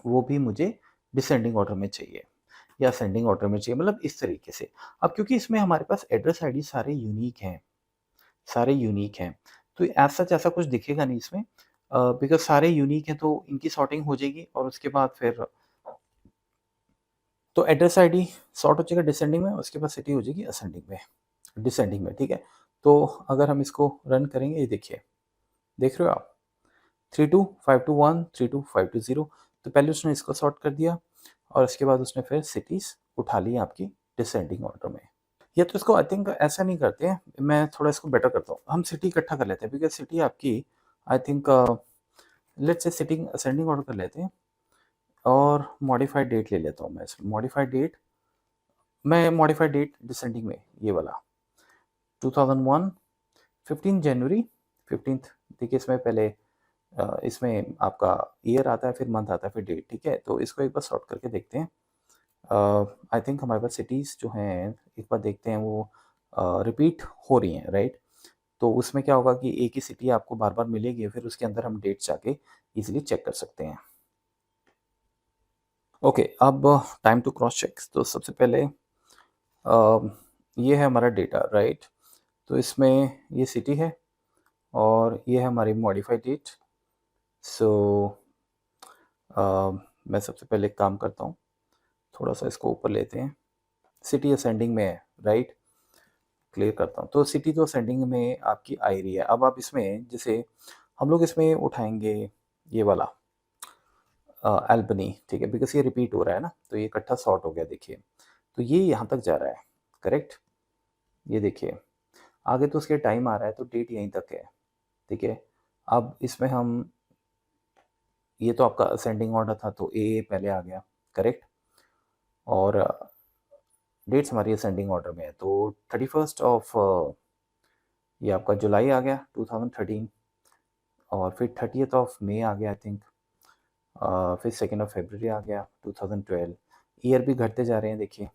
वो भी मुझे डिसेंडिंग ऑर्डर में चाहिए या असेंडिंग ऑर्डर में चाहिए, मतलब इस तरीके से। अब क्योंकि इसमें हमारे पास एड्रेस आईडी सारे यूनिक हैं, तो एज सच ऐसा कुछ दिखेगा नहीं इसमें, बिकॉज सारे यूनिक हैं तो इनकी सॉर्टिंग हो जाएगी, और उसके बाद फिर तो एड्रेस आईडी सॉर्ट हो जाएगा डिसेंडिंग में, उसके बाद सिटी हो जाएगी असेंडिंग में, डिसेंडिंग में, ठीक है। तो अगर हम इसको रन करेंगे, ये देखिए, देख रहे हो आप, 32521 32520, तो पहले उसने इसको सॉर्ट कर दिया और उसके बाद उसने फिर सिटीज उठा ली आपकी डिसेंडिंग ऑर्डर में। या तो इसको आई थिंक ऐसा नहीं करते हैं, मैं थोड़ा इसको बेटर करता हूँ, हम सिटी इकट्ठा कर लेते हैं, बिकॉज सिटी आपकी I think let's say sitting ascending order कर लेते हैं, और मॉडिफाइड डेट ले लेता हूँ मैं इसमें, मॉडिफाइड डेट डिसेंडिंग में ये वाला 2001 15 जनवरी 15th। देखिए इसमें पहले इसमें आपका ईयर आता है, फिर मंथ आता है, फिर डेट, ठीक है। तो इसको एक बार सॉर्ट करके देखते हैं। आई थिंक हमारे पास सिटीज़ जो हैं, एक बार देखते हैं वो रिपीट हो रही हैं, राइट। तो उसमें क्या होगा कि एक ही सिटी आपको बार बार मिलेगी, फिर उसके अंदर हम डेट जाके इजीली चेक कर सकते हैं। ओके, अब टाइम टू क्रॉस चेक। तो सबसे पहले ये है हमारा डेटा, राइट। तो इसमें ये सिटी है और ये है हमारी मॉडिफाइड डेट। सो मैं सबसे पहले एक काम करता हूँ, थोड़ा सा इसको ऊपर लेते हैं, सिटी असेंडिंग में है, राइट। क्लियर करता हूँ, तो सिटी तो असेंडिंग में आपकी आ रही है। अब आप इसमें जैसे हम लोग इसमें उठाएंगे ये वाला एल्बनी, ठीक है, बिकॉज ये रिपीट हो रहा है ना, तो ये इकट्ठा सॉर्ट हो गया, देखिए। तो ये यहाँ तक जा रहा है, करेक्ट। ये देखिए आगे तो उसके टाइम आ रहा है तो डेट यहीं तक है, ठीक है। अब इसमें हम, ये तो आपका असेंडिंग ऑर्डर था तो ए पहले आ गया, करेक्ट। और डेट्स हमारी असेंडिंग ऑर्डर में है तो 31st ऑफ ये आपका जुलाई आ गया 2013, और फिर 30th ऑफ मई आ गया आई थिंक, फिर 2nd ऑफ फरवरी आ गया 2012। ईयर भी घटते जा रहे हैं देखिए,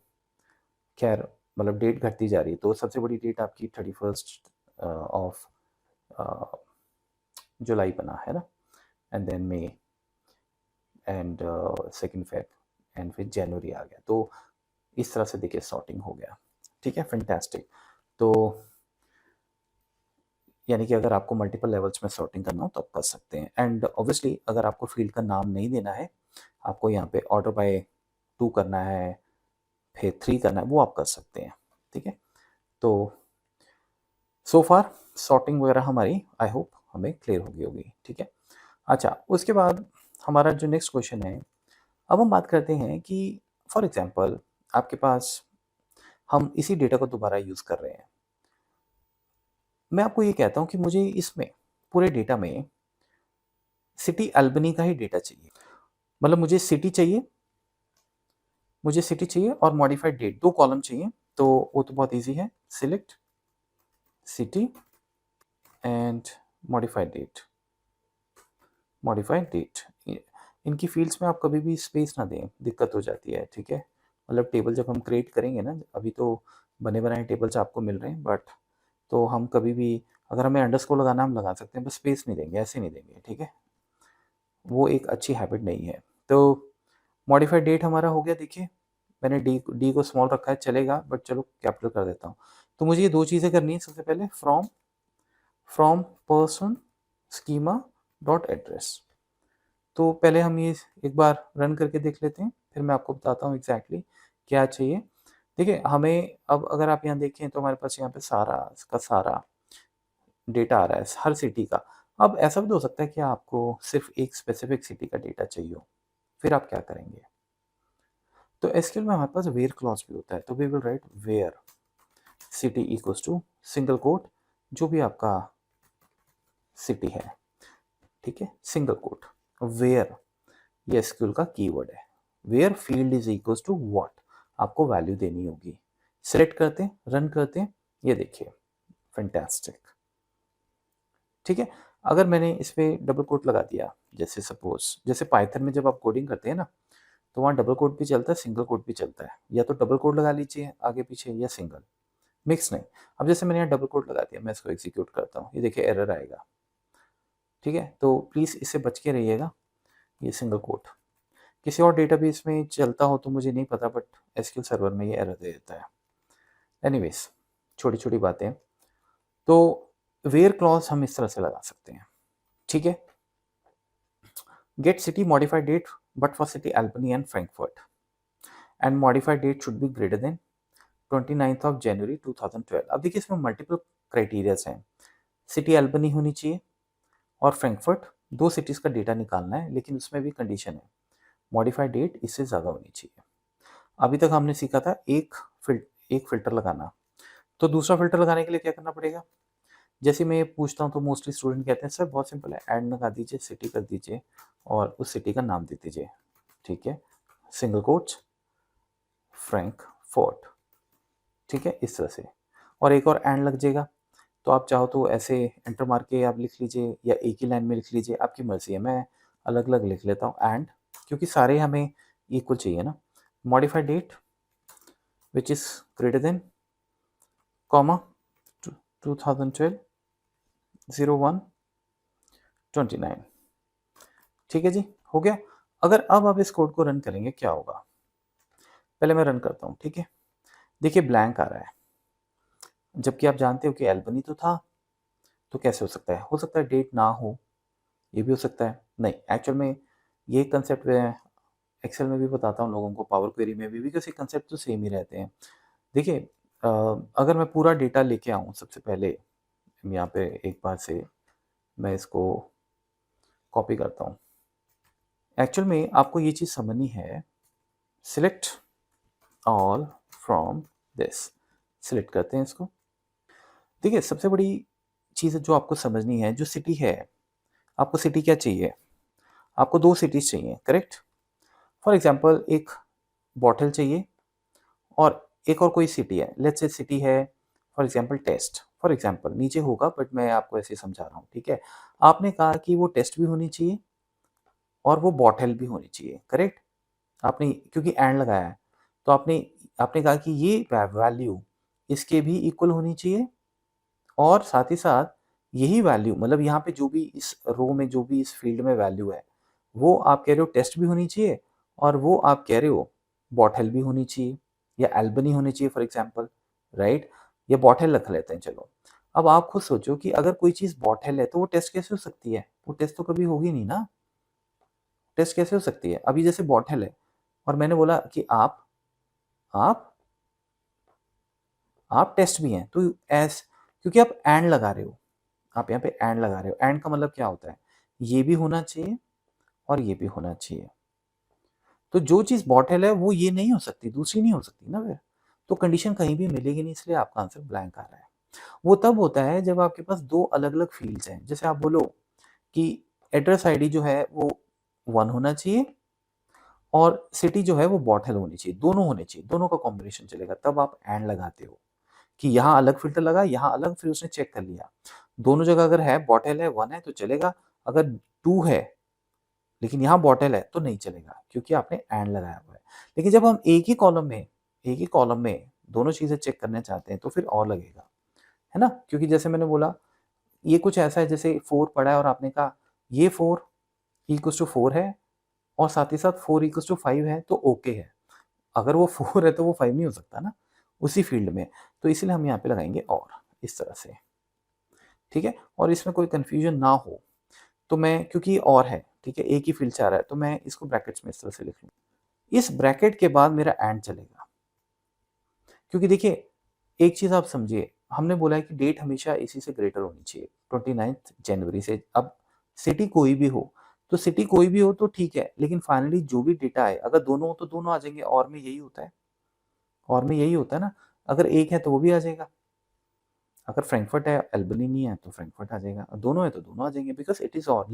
खैर मतलब डेट घटती जा रही है। तो सबसे बड़ी डेट आपकी 31st ऑफ जुलाई बना है ना, and then May and 2nd Feb and फिर जनवरी आ गया। तो इस तरह से देखिए सॉर्टिंग हो गया, ठीक है, फैंटास्टिक। तो यानी कि अगर आपको मल्टीपल लेवल्स में सॉर्टिंग करना हो तो आप कर सकते हैं। एंड ऑब्वियसली अगर आपको फील्ड का नाम नहीं देना है, आपको यहाँ पे ऑर्डर बाय 2 करना है, फिर 3 करना है, वो आप कर सकते हैं, ठीक है। तो सो फार सॉर्टिंग वगैरह हमारी आई होप हमें क्लियर हो गई होगी, ठीक है। अच्छा, उसके बाद हमारा जो नेक्स्ट क्वेश्चन है, अब हम बात करते हैं कि फॉर एग्जांपल आपके पास हम इसी डेटा को दोबारा यूज़ कर रहे हैं। मैं आपको ये कहता हूँ कि मुझे इसमें पूरे डेटा में सिटी अल्बनी का ही डेटा चाहिए, मतलब मुझे सिटी चाहिए और मॉडिफाइड डेट, 2 कॉलम चाहिए। तो वो तो बहुत इजी है, select city and modified date. इनकी फील्ड्स में आप कभी भी स्पेस ना दें, दिक्कत हो जाती है, ठीक है। मतलब टेबल जब हम क्रिएट करेंगे ना, अभी तो बने बनाए टेबल्स आपको मिल रहे हैं, बट तो हम कभी भी अगर हमें अंडरस्कोर लगाना हम लगा सकते हैं, बस स्पेस नहीं देंगे, ऐसे नहीं देंगे, ठीक है। वो एक अच्छी हैबिट नहीं है। तो मॉडिफाइड डेट हमारा हो गया, देखिए मैंने डी को स्मॉल रखा है, चलेगा, बट चलो कैपिटल कर देता हूँ। तो मुझे ये 2 चीज़ें करनी है। सबसे पहले from person schema dot address. तो पहले हम ये एक बार रन करके देख लेते हैं, फिर मैं आपको बताता हूँ एग्जैक्टली क्या चाहिए। देखिए हमें अब अगर आप यहाँ देखें तो हमारे पास यहाँ पे सारा डेटा आ रहा है हर सिटी का। अब ऐसा भी तो हो सकता है कि आपको सिर्फ एक स्पेसिफिक सिटी का डेटा चाहिए हो, फिर आप क्या करेंगे? तो एसक्यूएल में हमारे पास वेयर क्लॉज भी होता है, तो we will write where city equals to single quote जो भी आपका सिटी है, ठीक है, सिंगल कोट वेयर, ये एसक्यूएल का कीवर्ड है। Where field is equals to what, आपको वैल्यू देनी होगी। सिलेक्ट करते हैं, रन करते हैं, ये देखिए फैंटास्टिक, ठीक है। अगर मैंने इस पर डबल कोट लगा दिया, जैसे सपोज जैसे पाइथन में जब आप कोडिंग करते हैं ना, तो वहाँ डबल कोट भी चलता है, सिंगल कोट भी चलता है। या तो डबल कोट लगा लीजिए आगे पीछे, या सिंगल, मिक्स नहीं। अब जैसे मैंने यहाँ डबल कोट लगा दिया, मैं इसको एग्जीक्यूट करता हूँ, ये देखिए एरर आएगा, ठीक है। तो प्लीज़ इससे बच के रहिएगा, ये सिंगल कोट किसी और डेटाबेस में चलता हो तो मुझे नहीं पता, बट एसक्यूएल सर्वर में ये एरर दे देता है। एनीवेज, छोटी छोटी बातें। तो वेयर क्लॉज हम इस तरह से लगा सकते हैं, ठीक है। Get city modified date but for city Albany and Frankfurt, and modified date should be greater than 29th of January 2012। अब देखिए इसमें मल्टीपल क्राइटेरियाज हैं। सिटी एल्बनी होनी चाहिए और फ्रैंकफर्ट, 2 सिटीज़ का डेटा निकालना है, लेकिन उसमें भी कंडीशन है, मॉडिफाइड डेट इससे ज़्यादा होनी चाहिए। अभी तक हमने सीखा था एक फ़िल्टर लगाना, तो दूसरा फ़िल्टर लगाने के लिए क्या करना पड़ेगा? जैसे मैं ये पूछता हूँ तो मोस्टली स्टूडेंट कहते हैं सर बहुत सिंपल है, ऐड लगा दीजिए, सिटी कर दीजिए और उस सिटी का नाम दे दीजिए, ठीक है, सिंगल कोट्स फ्रैंकफर्ट, ठीक है, इस तरह से। और एक और एंड लग जाएगा, तो आप चाहो तो ऐसे एंटर मार के आप लिख लीजिए या एक ही लाइन में लिख लीजिए, आपकी मर्जी है। मैं अलग अलग लिख लेता हूँ एंड, क्योंकि सारे हमें इक्वल चाहिए ना। Modified date which is greater than comma 2012 01/29, ठीक है जी, हो गया। अगर अब आप इस कोड को रन करेंगे क्या होगा? पहले मैं रन करता हूँ, ठीक है। देखिए ब्लैंक आ रहा है, जबकि आप जानते हो कि एल्बनी तो था, तो कैसे हो सकता है डेट ना हो, ये भी हो सकता है। नहीं, एक्चुअल में ये कंसेप्ट में एक्सेल में भी बताता हूँ लोगों को, पावर क्वेरी में भी, बिकॉज ये कंसेप्ट तो सेम ही रहते हैं। देखिए अगर मैं पूरा डेटा लेके आऊँ, सबसे पहले यहाँ पे एक बार से मैं इसको कॉपी करता हूँ। एक्चुअल में आपको ये चीज़ समझनी है, select all from this, select करते हैं इसको। देखिए सबसे बड़ी चीज़ जो आपको समझनी है, जो सिटी है, आपको सिटी क्या चाहिए? आपको 2 सिटीज़ चाहिए, करेक्ट? फॉर एग्ज़ाम्पल एक बॉटल चाहिए और एक और कोई सिटी है। लेट्स से सिटी है for example test, for example नीचे होगा बट मैं आपको ऐसे ही समझा रहा हूँ, ठीक है? आपने कहा कि वो टेस्ट भी होनी चाहिए और वो बॉटल भी होनी चाहिए, करेक्ट? आपने क्योंकि एंड लगाया है, तो आपने आपने कहा कि ये वैल्यू इसके भी इक्वल होनी चाहिए और साथ ही साथ यही वैल्यू मतलब यहाँ पे जो भी इस रो में जो भी इस फील्ड में वैल्यू है, वो आप कह रहे हो टेस्ट भी होनी चाहिए और वो आप कह रहे हो बॉटल भी होनी चाहिए या एल्बनी होनी चाहिए फॉर एग्जांपल, राइट? या बॉटल रख लेते हैं चलो। अब आप खुद सोचो कि अगर कोई चीज़ बॉटल है तो वो टेस्ट कैसे हो सकती है? वो टेस्ट तो कभी होगी नहीं ना। टेस्ट कैसे हो सकती है? अभी जैसे बॉटल है और मैंने बोला कि आप आप टेस्ट भी हैं तो एस क्योंकि आप एंड लगा रहे हो, आप यहाँ पे एंड लगा रहे हो। एंड का मतलब क्या होता है? ये भी होना चाहिए और ये भी होना चाहिए। तो जो चीज़ बॉटल है वो ये नहीं हो सकती, दूसरी नहीं हो सकती ना फिर। तो कंडीशन कहीं भी मिलेगी नहीं, इसलिए आपका आंसर ब्लैंक आ रहा है। वो तब होता है जब आपके पास 2 अलग-अलग फ़ील्ड्स हैं। जैसे आप बोलो कि एड्रेस आईडी जो है वो 1 होना चाहिए और सिटी जो है वो बॉटल होनी चाहिए, दोनों होने चाहिए, दोनों का कॉम्बिनेशन चलेगा। तब आप एंड लगाते हो कि यहाँ अलग फ़िल्टर लगा, यहाँ अलग, फिर उसने चेक कर लिया। दोनों जगह अगर है बॉटल है, 1 है तो चलेगा, अगर 2 है लेकिन यहाँ बॉटल है तो नहीं चलेगा क्योंकि आपने एंड लगाया हुआ है। लेकिन जब हम एक ही कॉलम में दोनों चीज़ें चेक करना चाहते हैं तो फिर और लगेगा, है ना? क्योंकि जैसे मैंने बोला ये कुछ ऐसा है जैसे 4 पड़ा है और आपने कहा ये 4 इक्वल्स टू 4 है और साथ ही साथ 4 इक्वल्स टू 5 है तो ओके है। अगर वो 4 है तो वो 5 नहीं हो सकता ना, उसी फील्ड में। तो इसीलिए हम यहाँ पे लगाएँगे और, इस तरह से, ठीक है? और इसमें कोई कन्फ्यूज़न ना हो तो मैं क्योंकि और है, ठीक है? एक ही फ़ील्ड से आ रहा है तो मैं इसको ब्रैकेट्स में इस तरह से लिख लूँ। इस ब्रैकेट के बाद मेरा एंड चलेगा। क्योंकि देखिए, एक चीज़ आप समझिए, हमने बोला है कि डेट हमेशा इसी से ग्रेटर होनी चाहिए, 29th जनवरी से। अब सिटी कोई भी हो, तो सिटी कोई भी हो तो ठीक है, लेकिन फाइनली जो भी डेटा आए, अगर दोनों हो तो दोनों आ जाएँगे, और में यही होता है। और में यही होता है ना, अगर एक है तो वो भी आ जाएगा। अगर फ्रैंकफर्ट है, अल्बनी नहीं है तो फ्रैंकफर्ट आ जाएगा, दोनों है तो दोनों आ जाएँगे बिकॉज़ इट इज़ और।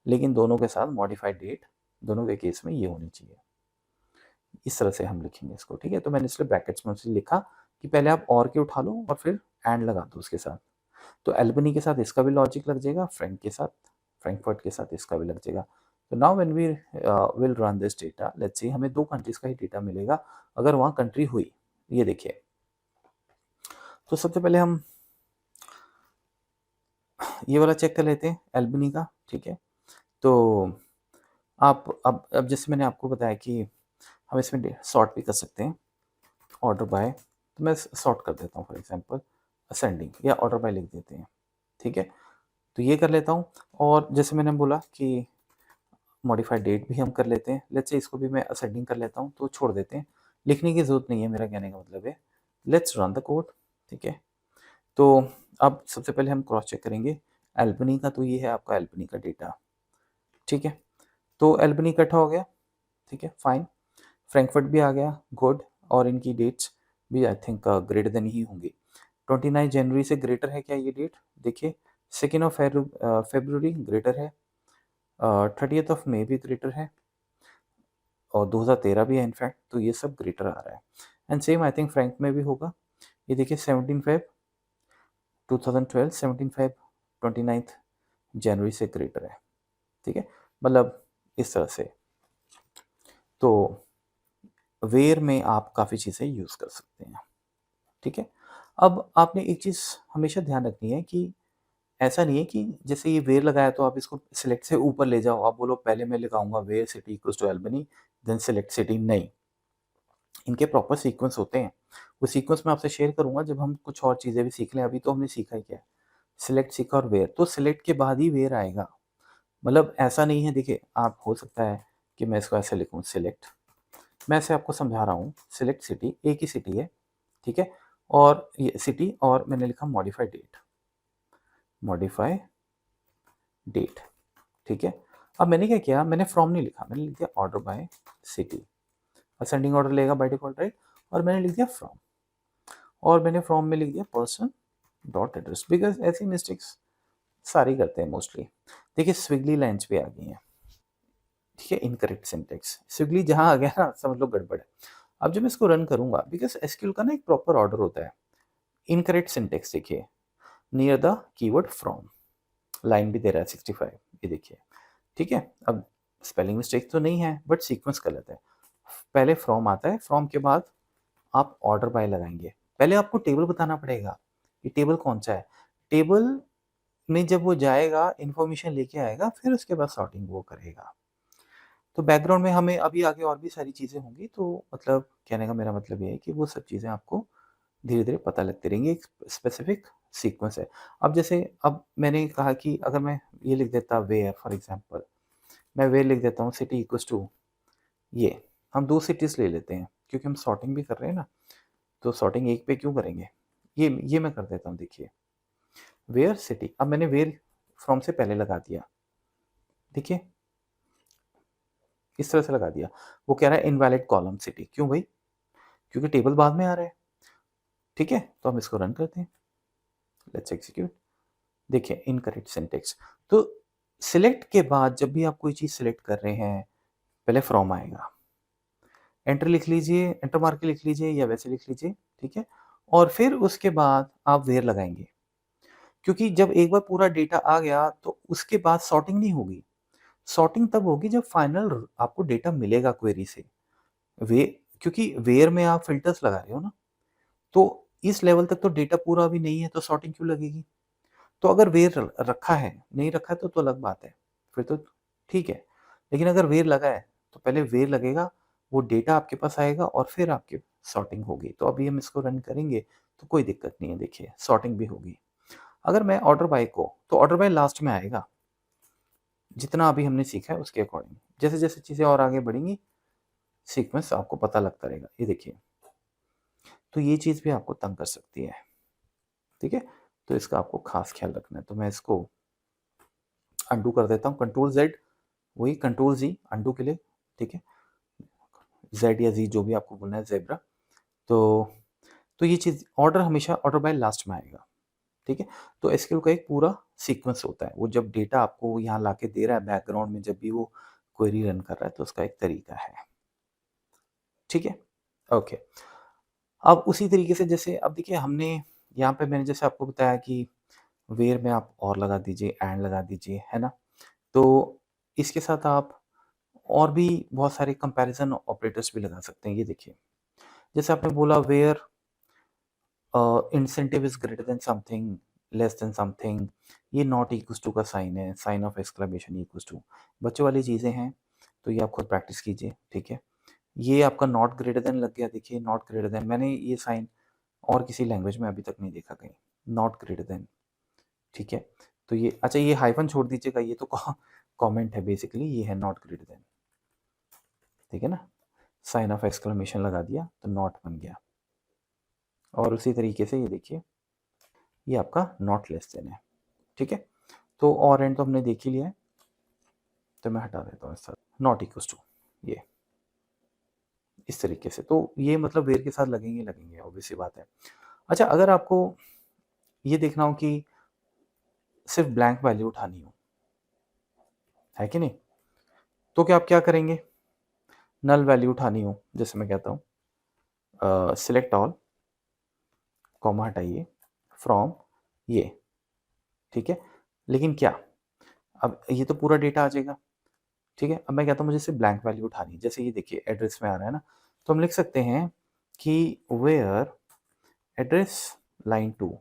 लेकिन दोनों के साथ मॉडिफाइड डेट दोनों के केस में ये होनी चाहिए। इस तरह से हम लिखेंगे इसको, ठीक है? तो मैंने इसलिए ब्रैकेट्स में उसे लिखा कि पहले आप और के उठा लो और फिर एंड लगा दो उसके साथ। तो एल्बनी के साथ इसका भी लॉजिक लग जाएगा, फ्रैंकफर्ट के साथ इसका भी लग जाएगा। तो now when we will run this data, let's see हमें 2 कंट्रीज़ का ही डेटा मिलेगा, अगर वहाँ कंट्री हुई। ये देखिए, तो सबसे पहले हम ये वाला चेक कर लेते हैं एल्बनी का, ठीक है? तो आप अब जैसे मैंने आपको बताया कि हम इसमें सॉर्ट भी कर सकते हैं, ऑर्डर बाय। तो मैं सॉर्ट कर देता हूँ फॉर एग्जांपल असेंडिंग, या ऑर्डर बाय लिख देते हैं, ठीक है? तो ये कर लेता हूँ और जैसे मैंने बोला कि मॉडिफाइड डेट भी हम कर लेते हैं। लेट्स से इसको भी मैं असेंडिंग कर लेता हूँ, तो छोड़ देते हैं, लिखने की ज़रूरत नहीं है, मेरा कहने का मतलब है। लेट्स रन द कोड, ठीक है? तो अब सबसे पहले हम क्रॉस चेक करेंगे एल्बनी का, तो ये है आपका एल्बनी का डेटा, ठीक है? तो एल्बनी इकट्ठा हो गया, ठीक है, फाइन। फ्रैंकफर्ट भी आ गया, गुड। और इनकी डेट्स भी आई थिंक ग्रेटर देन ही होंगी। 29 जनवरी से ग्रेटर है क्या ये डेट? देखिए, 2nd ऑफ फरवरी ग्रेटर है, 30th ऑफ मई भी ग्रेटर है और 2013 भी है इनफैक्ट, तो ये सब ग्रेटर आ रहा है। And same I think Frank में भी होगा। ये देखिए 17 फेब 2012, 17 फेब 29 जनवरी से ग्रेटर है, ठीक है? मतलब इस तरह से। तो वेयर में आप काफ़ी चीज़ें यूज़ कर सकते हैं, ठीक है? अब आपने एक चीज़ हमेशा ध्यान रखनी है कि ऐसा नहीं है कि जैसे ये वेयर लगाया तो आप इसको सिलेक्ट से ऊपर ले जाओ, आप बोलो पहले मैं लगाऊँगा where city equals to Albany then select city, नहीं। इनके प्रॉपर सीक्वेंस होते हैं। वो सीक्वेंस मैं आपसे शेयर करूँगा जब हम कुछ और चीज़ें भी सीख लें, अभी तो हमने सीखा ही क्या है? सिलेक्ट सीखा और वेयर, तो सिलेक्ट के बाद ही वेयर आएगा। मतलब ऐसा नहीं है, देखिए आप हो सकता है कि मैं इसको ऐसे लिखूँ सिलेक्ट, मैं ऐसे आपको समझा रहा हूँ, सिलेक्ट सिटी, एक ही सिटी है, ठीक है? और ये सिटी और मैंने लिखा मॉडिफाई डेट, ठीक है? अब मैंने क्या किया, मैंने फ्रॉम नहीं लिखा, मैंने लिख दिया order by city. Ascending order लेगा बाय डिफ़ॉल्ट, राइट? और मैंने लिख दिया फ्रॉम, और मैंने फ्रॉम में लिख दिया पर्सन डॉट एड्रेस, बिकॉज ऐसी मिस्टेक्स सारी करते हैं मोस्टली। देखिए स्विगली लाइन्स पे आ गई हैं, ठीक है, इनकरेक्ट सिंटेक्स, स्विगली जहाँ आ गया ना समझ लो गड़बड़ है। अब जब मैं इसको रन करूंगा, बिकॉज एसक्यूएल का ना एक प्रॉपर ऑर्डर होता है। इनकरेक्ट सिंटेक्स देखिए, near the keyword from, line भी दे रहा है 65, ये देखिए, ठीक है। अब स्पेलिंग मिस्टेक तो नहीं है, बट सीक्वेंस गलत है। पहले फ्रॉम आता है, फ्रॉम के बाद आप ऑर्डर बाय लगाएंगे। पहले आपको टेबल बताना पड़ेगा, ये टेबल कौन सा है। टेबल में जब वो जाएगा, इंफॉर्मेशन लेके आएगा, फिर उसके बाद सॉर्टिंग वो करेगा। तो बैकग्राउंड में हमें अभी आगे और भी सारी चीज़ें होंगी, तो मतलब कहने का मेरा मतलब ये है कि वो सब चीज़ें आपको धीरे धीरे पता लगती रहेंगी, एक स्पेसिफिक सीक्वेंस है। अब जैसे अब मैंने कहा कि अगर मैं ये लिख देता वेयर, फॉर एग्जांपल मैं वेयर लिख देता हूँ सिटी इक्वल्स टू, ये हम दो सिटीज़ ले लेते हैं क्योंकि हम सॉर्टिंग भी कर रहे हैं ना, तो सॉर्टिंग एक पे क्यों करेंगे। ये मैं कर देता हूँ, देखिए वेयर सिटी। अब मैंने वेयर फ्रॉम से पहले लगा दिया, देखिए इस तरह से लगा दिया। वो कह रहा है इनवैलिड कॉलम सिटी, क्यों भाई, क्योंकि टेबल बाद में आ रहा है, ठीक है। तो हम इसको रन करते हैं, लेट्स एग्जीक्यूट। देखिए इनकरेक्ट सिंटेक्स। तो सिलेक्ट के बाद जब भी आप कोई चीज़ सिलेक्ट कर रहे हैं, पहले फ्रॉम आएगा, एंटर लिख लीजिए, एंटर मार के लिख लीजिए या वैसे लिख लीजिए, ठीक है। और फिर उसके बाद आप वेयर लगाएंगे, क्योंकि जब एक बार पूरा डेटा आ गया तो उसके बाद सॉर्टिंग नहीं होगी। सॉर्टिंग तब होगी जब फाइनल आपको डेटा मिलेगा क्वेरी से। वे क्योंकि वेयर में आप फिल्टर्स लगा रहे हो ना, तो इस लेवल तक तो डेटा पूरा अभी नहीं है, तो सॉर्टिंग क्यों लगेगी। तो अगर वेयर रखा है, नहीं रखा है तो अलग बात है, फिर तो ठीक है। लेकिन अगर वेयर लगा है तो पहले वेयर लगेगा, वो डेटा आपके पास आएगा और फिर आपकी सॉर्टिंग होगी। तो अभी हम इसको रन करेंगे तो कोई दिक्कत नहीं है, देखिए सॉर्टिंग भी होगी। अगर मैं ऑर्डर बाय को, तो ऑर्डर बाय लास्ट में आएगा, जितना अभी हमने सीखा है उसके अकॉर्डिंग। जैसे जैसे चीज़ें और आगे बढ़ेंगी, सीक्वेंस आपको पता लगता रहेगा, ये देखिए। तो ये चीज़ भी आपको तंग कर सकती है, ठीक है। तो इसका आपको खास ख्याल रखना है। तो मैं इसको अंडू कर देता हूँ, कंट्रोल जेड, वही कंट्रोल जी अंडू के लिए, ठीक है। जेड या जी जो भी आपको बोलना है, जेब्रा। तो ये चीज़ ऑर्डर हमेशा ऑर्डर बाय लास्ट में आएगा, ठीक है। तो एसक्यूएल का एक पूरा सीक्वेंस होता है, वो जब डेटा आपको यहाँ लाके दे रहा है बैकग्राउंड में, जब भी वो क्वेरी रन कर रहा है, तो उसका एक तरीका है, ठीक है। ओके, अब उसी तरीके से जैसे अब देखिए हमने यहाँ पे मैंने जैसे आपको बताया कि वेयर में आप और लगा दीजिए, एंड लगा दीजिए, है ना। तो इसके साथ आप और भी बहुत सारे कंपैरिजन ऑपरेटर्स भी लगा सकते हैं, ये देखिए। जैसे आपने बोला where incentive is greater than something, less than something, ये नॉट इक्वल्स टू का साइन है, sign of exclamation equals to, बच्चों वाली चीज़ें हैं, तो ये आप खुद प्रैक्टिस कीजिए, ठीक है। ये आपका नॉट ग्रेटर देन लग गया, देखिए नॉट ग्रेटर देन, मैंने ये साइन और किसी लैंग्वेज में अभी तक नहीं देखा कहीं, नॉट ग्रेटर देन, ठीक है। तो ये अच्छा, ये हाइफन छोड़ दीजिएगा, ये तो कमेंट है बेसिकली, ये है नॉट ग्रेटर देन, ठीक है ना। साइन ऑफ एक्सक्लेमेशन लगा दिया तो नॉट बन गया। और उसी तरीके से ये देखिए, ये आपका नॉट लेस देन है, ठीक है। तो और एंड तो हमने देख ही लिया है, तो मैं हटा देता हूँ इस तरह, नॉट इक्वल्स टू, ये इस तरीके से। तो ये मतलब वेयर के साथ लगेंगे लगेंगे, ऑब्वियस सी बात है। अच्छा, अगर आपको ये देखना हो कि सिर्फ ब्लैंक वैल्यू उठानी हो, है कि नहीं, तो क्या आप क्या करेंगे, नल वैल्यू उठानी हो, जैसे मैं कहता हूँ सिलेक्ट ऑल, कॉमा हटाइए, फ्रॉम ये, ठीक है। लेकिन क्या, अब ये तो पूरा डेटा आ जाएगा, ठीक है। अब मैं कहता हूँ मुझे सिर्फ ब्लैंक वैल्यू उठानी है, जैसे ये देखिए एड्रेस में आ रहा है ना, तो हम लिख सकते हैं कि where address line 2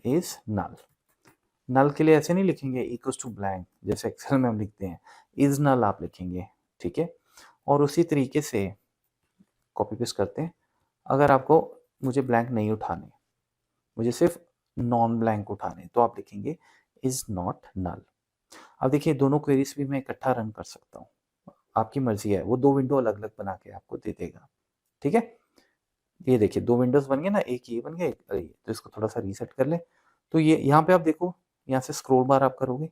is null. Null के लिए ऐसे नहीं लिखेंगे इक्वल्स टू ब्लैंक, जैसे एक्सेल में हम लिखते हैं, इज नल आप लिखेंगे, ठीक है। और उसी तरीके से कॉपी पेस्ट करते हैं। अगर आपको मुझे ब्लैंक नहीं उठाने, मुझे सिर्फ नॉन ब्लैंक उठाने, तो आप लिखेंगे इज नॉट नल। अब देखिए दोनों क्वेरीज भी मैं इकट्ठा रन कर सकता हूँ, आपकी मर्जी है, वो दो विंडो अलग अलग बना के आपको दे देगा, ठीक है। ये देखिए दो विंडोज बन गए ना, एक ये बन गया, एक ये, तो इसको थोड़ा सा रीसेट कर ले। तो ये यहाँ पे आप देखो, यहाँ से स्क्रॉल बार आप करोगे,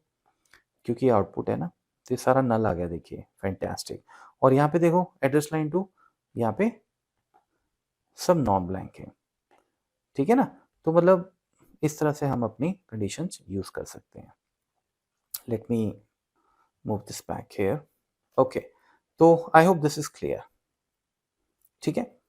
क्योंकि आउटपुट है ना, तो ये सारा नल आ गया, देखिए फैंटास्टिक। और यहाँ पे देखो एड्रेस लाइन 2, यहाँ पे सब नॉन ब्लैंक है, ठीक है ना? तो मतलब इस तरह से हम अपनी कंडीशंस यूज़ कर सकते हैं। Let me move this back here. Okay, तो I hope this is clear. ठीक है?